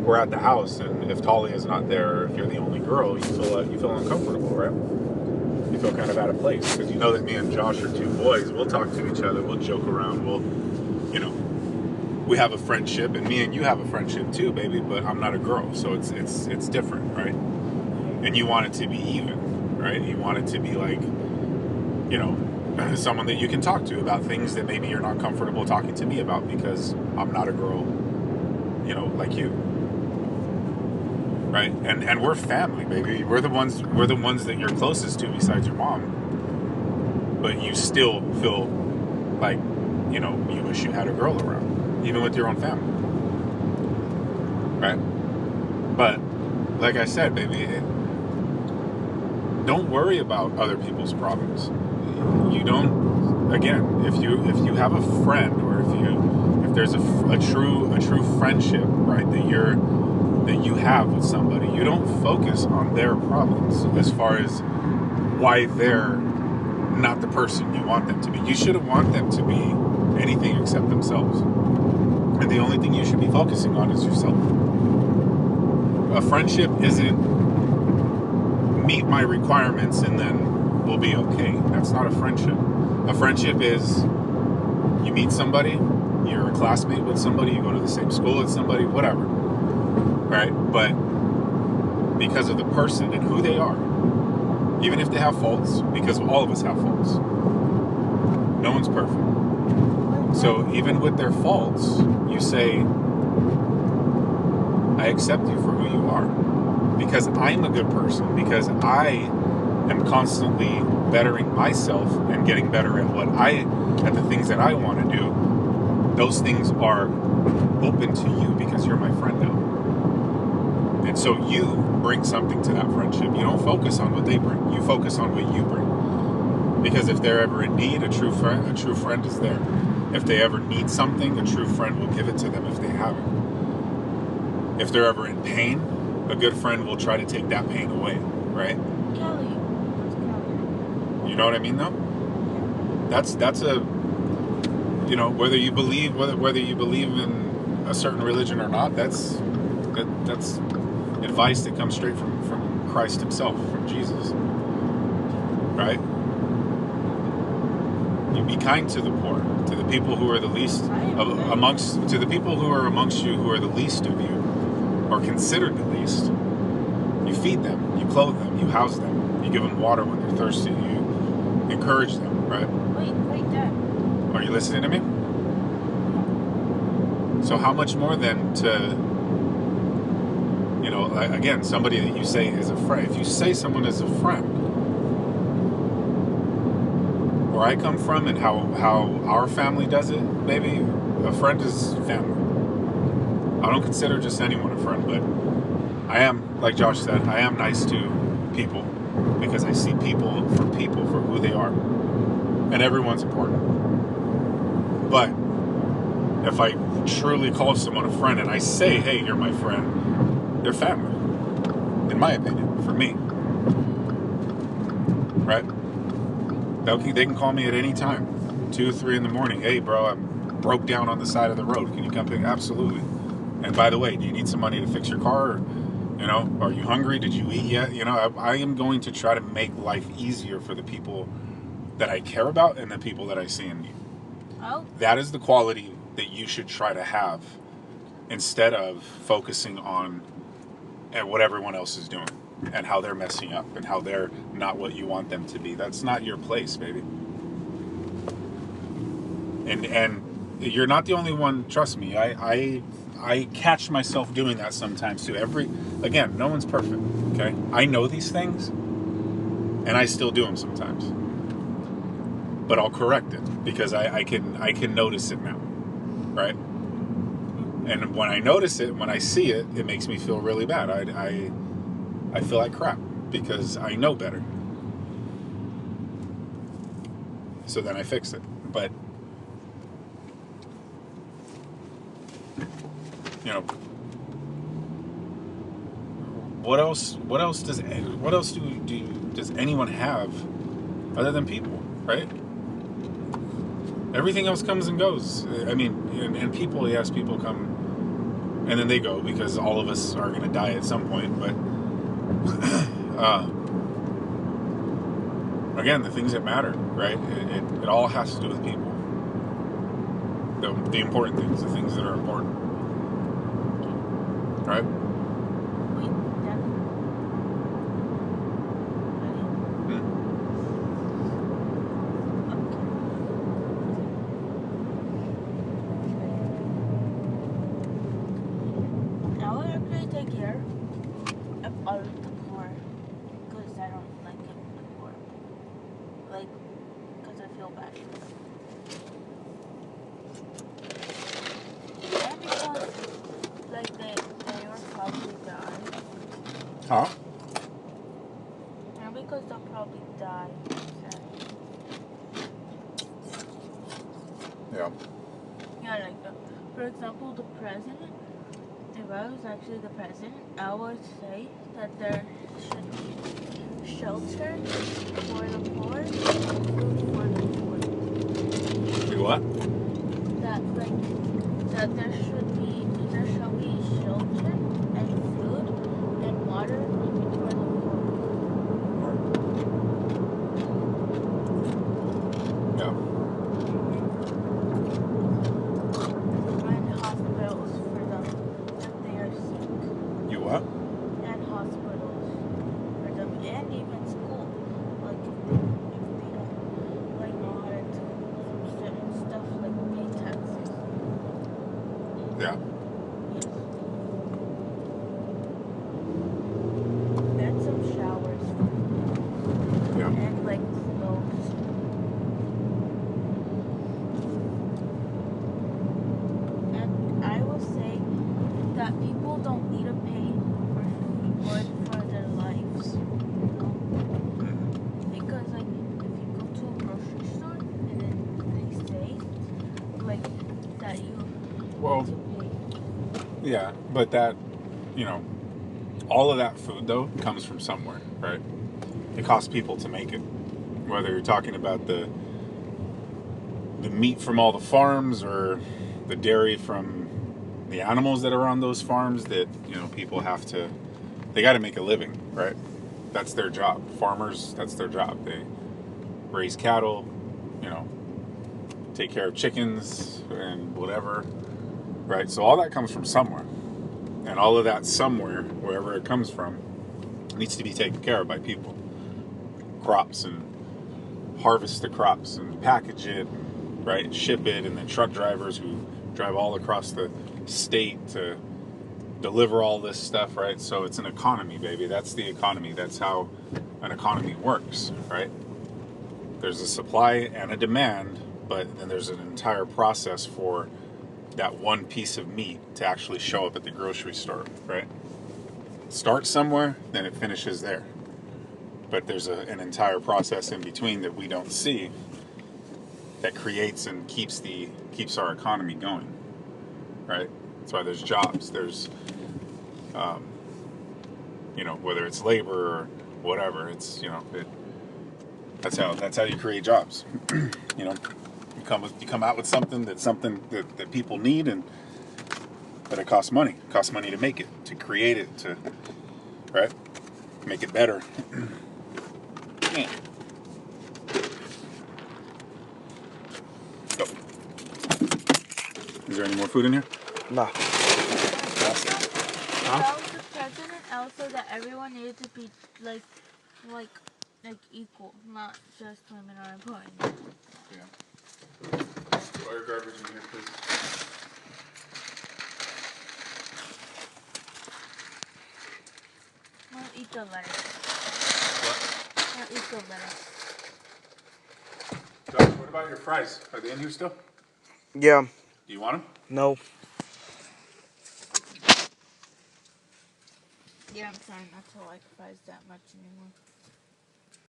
we're at the house, and if Talia is not there, or if you're the only girl, you feel uncomfortable, right? You feel kind of out of place because you know that me and Josh are two boys. We'll talk to each other. We'll joke around. You know, we have a friendship, and me and you have a friendship too, baby. But I'm not a girl, so it's different, right? And you want it to be even, right? You want it to be like, you know, someone that you can talk to about things that maybe you're not comfortable talking to me about because I'm not a girl, you know, like you. Right? And we're family, baby. We're the ones that you're closest to besides your mom. But you still feel like, you know, you wish you had a girl around, even with your own family. Right? But like I said, baby, don't worry about other people's problems. You don't. Again, if you have a friend, or if there's a true friendship, right, that you have with somebody, you don't focus on their problems as far as why they're not the person you want them to be. You shouldn't want them to be anything except themselves. And the only thing you should be focusing on is yourself. A friendship isn't meet my requirements and then we'll be okay. That's not a friendship. A friendship is you meet somebody, you're a classmate with somebody, you go to the same school with somebody, whatever. Right? But because of the person and who they are, even if they have faults, because all of us have faults. No one's perfect. So even with their faults, you say, I accept you for who you are. Because I'm a good person. Because I am constantly bettering myself and getting better at at the things that I want to do. Those things are open to you because you're my friend now. And so you bring something to that friendship. You don't focus on what they bring. You focus on what you bring. Because if they're ever in need, a true friend is there. If they ever need something, a true friend will give it to them if they have it. If they're ever in pain, a good friend will try to take that pain away, right? Kelly. You know what I mean, though? That's a, you know, whether you believe in a certain religion or not, that's advice that comes straight from Christ himself, from Jesus. Right? You be kind to the poor, to the people who are the least to the people who are amongst you who are the least of you, or considered the least. You feed them, you clothe them, you house them, you give them water when they're thirsty, you encourage them, right? Wait, Dad. Are you listening to me? So how much more then to, you know, again, somebody that you say is a friend. If you say someone is a friend, where I come from and how our family does it, baby, a friend is family. I don't consider just anyone a friend, but I am, like Josh said, I am nice to people because I see people for who they are. And everyone's important. But if I truly call someone a friend and I say, hey, you're my friend, they're family. In my opinion, for me. Right? They can call me at any time. 2, 3 in the morning. Hey, bro, I'm broke down on the side of the road. Can you come pick? Absolutely. And by the way, do you need some money to fix your car? Or, you know, are you hungry? Did you eat yet? You know, I am going to try to make life easier for the people that I care about and the people that I see in you. Oh. That is the quality that you should try to have instead of focusing on what everyone else is doing and how they're messing up and how they're not what you want them to be. That's not your place, baby. And you're not the only one. Trust me. I catch myself doing that sometimes too. Again, no one's perfect. Okay, I know these things, and I still do them sometimes. But I'll correct it because I can notice it now, right? And when I notice it, when I see it, it makes me feel really bad. I feel like crap because I know better. So then I fix it. But you know, what else does anyone have other than people, right? Everything else comes and goes. I mean, and people, yes, people come and then they go because all of us are going to die at some point. But again, the things that matter, right? It all has to do with people. The important things, the things that are important, right? Huh? And because they'll probably die. Yeah. Yeah, like, for example, the president, if I was actually the president, I would say that there should be shelter for the poor and food for the poor. Do what? That there shall be shelter and food and water for the poor. Yeah. And hospitals for them if they are sick. You what? And hospitals for them, and even school. Like if they don't like know how to do certain stuff like pay taxes. Yeah. Yes. And some showers. Yeah. And like clothes. And I will say that people don't need to pay for their lives. You know? Because like if you go to a grocery store and then they say like that you Well, need to pay. yeah, but that, you know, all of that food though comes from somewhere, right? It costs people to make it. Whether you're talking about the meat from all the farms or the dairy from the animals that are on those farms that, you know, people have to, they got to make a living, right? That's their job. Farmers, that's their job. They raise cattle, you know, take care of chickens and whatever, right? So all that comes from somewhere. And all of that somewhere, wherever it comes from, needs to be taken care of by people. Crops, and harvest the crops and package it, right? Ship it, and then truck drivers who drive all across the state to deliver all this stuff, right? So it's an economy, baby. That's the economy. That's how an economy works, right? There's a supply and a demand, but then there's an entire process for that one piece of meat to actually show up at the grocery store, right? It starts somewhere, then it finishes there. But there's an entire process in between that we don't see that creates and keeps our economy going, right? That's why there's jobs. There's, you know, whether it's labor or whatever, it's, you know, that's how you create jobs. You know, you come out with something that people need, and but it costs money. It costs money to make it, to create it, to, right, make it better. Yeah. Go. Is there any more food in here? No. That was the president also that everyone needed to be like equal, not just women are important. Yeah. Throw your garbage in here, please. I'll eat the lettuce. What? I'll eat the lettuce. Doug, what about your fries? Are they in here still? Yeah. Do you want them? No. Yeah, I'm trying not to like fries that much anymore.